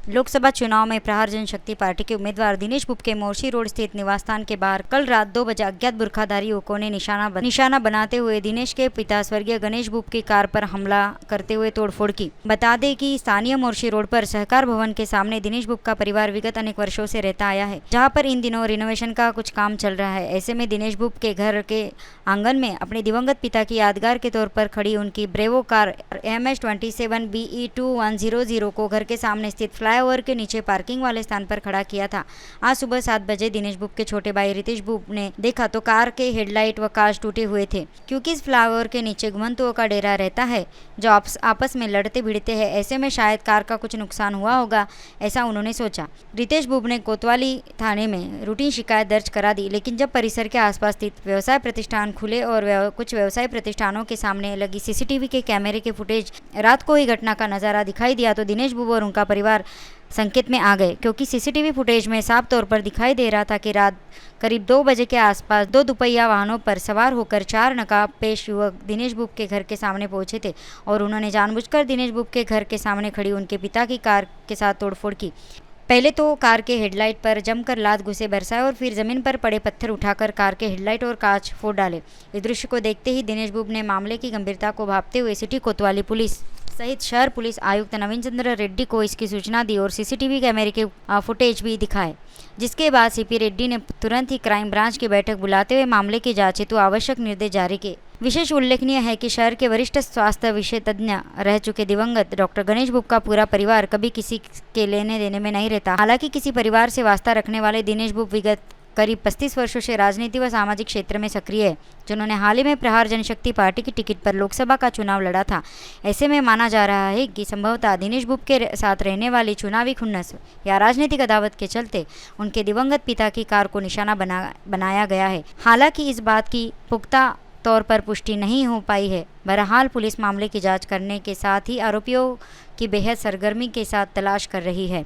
लोकसभा चुनाव में प्रहार जनशक्ति पार्टी के उम्मीदवार दिनेश बुब के मोर्शी रोड स्थित निवास स्थान के बाहर कल रात 2 बजे अज्ञात बुर्खाधारी युवकों ने निशाना बनाते हुए दिनेश के पिता स्वर्गीय गणेश बुब की कार पर हमला करते हुए तोड़फोड़ की। बता दें कि स्थानीय मोर्शी रोड पर सहकार भवन के सामने दिनेश बुब का परिवार विगत अनेक वर्षों से रहता आया है, जहां पर इन दिनों रिनोवेशन का कुछ काम चल रहा है। ऐसे में दिनेश बुब के घर के आंगन में अपने दिवंगत पिता की यादगार के तौर पर खड़ी उनकी ब्रेवो कार MS-27 BE2100 को घर के सामने स्थित फ्लाईओवर के नीचे पार्किंग वाले स्थान पर खड़ा किया था। आज सुबह 7 बजे दिनेश बुब के छोटे भाई रितेश बुब ने देखा तो कार के हेडलाइट व कांच टूटे हुए थे। क्योंकि इस फ्लाईओवर के नीचे घुमंतुओं का डेरा रहता है जो आपस में लड़ते भिड़ते हैं, ऐसे में शायद कार का कुछ नुकसान हुआ होगा, ऐसा उन्होंने सोचा। रितेश बुब ने कोतवाली थाने में रूटीन शिकायत दर्ज करा दी, लेकिन जब परिसर के आसपास स्थित व्यवसाय प्रतिष्ठान खुले और कुछ व्यवसाय प्रतिष्ठानों के सामने लगी CCTV के कैमरे के फुटेज रात को ही घटना का नजारा दिखाई दिया तो दिनेश बुब और उनका परिवार संकेत में आ गए, क्योंकि CCTV फुटेज में साफ तौर पर दिखाई दे रहा था कि रात करीब 2 बजे के आसपास 2 दुपहिया वाहनों पर सवार होकर 4 नकाबपोश युवक दिनेश बुब के घर के सामने पहुंचे थे और उन्होंने जानबूझकर दिनेश बुब के घर के सामने खड़ी उनके पिता की कार के साथ तोड़फोड़ की। पहले तो कार के हेडलाइट पर जमकर लात घुसे बरसाए और फिर जमीन पर पड़े पत्थर उठाकर कार के हेडलाइट और कांच फोड़ डाले। इस दृश्य को देखते ही दिनेश बुब ने मामले की गंभीरता को भांपते हुए सिटी कोतवाली पुलिस सहित शहर पुलिस आयुक्त नवीन चंद्र रेड्डी को इसकी सूचना दी और CCTV कैमरे के फुटेज भी दिखाए, जिसके बाद CP रेड्डी ने तुरंत ही क्राइम ब्रांच की बैठक बुलाते हुए मामले की जांच हेतु आवश्यक निर्देश जारी किए। विशेष उल्लेखनीय है कि शहर के वरिष्ठ स्वास्थ्य विषय तज्ञ रह चुके दिवंगत डॉक्टर गणेश बुब का पूरा परिवार कभी किसी के लेने देने में नहीं रहता। हालांकि किसी परिवार से वास्ता रखने वाले दिनेश बुब विगत करीब 35 वर्षों से राजनीति व सामाजिक क्षेत्र में सक्रिय है, जिन्होंने हाल ही में प्रहार जनशक्ति पार्टी की टिकट पर लोकसभा का चुनाव लड़ा था। ऐसे में माना जा रहा है कि संभवतः दिनेश बुब के साथ रहने वाली चुनावी खुन्नस या राजनीतिक अदावत के चलते उनके दिवंगत पिता की कार को निशाना बनाया गया है। हालांकि इस बात की पुख्ता तौर पर पुष्टि नहीं हो पाई है। बहरहाल पुलिस मामले की जांच करने के साथ ही आरोपियों की बेहद सरगर्मी के साथ तलाश कर रही है।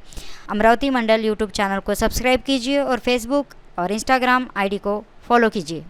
अमरावती मंडल YouTube चैनल को सब्सक्राइब कीजिए और फेसबुक और इंस्टाग्राम ID को फॉलो कीजिए।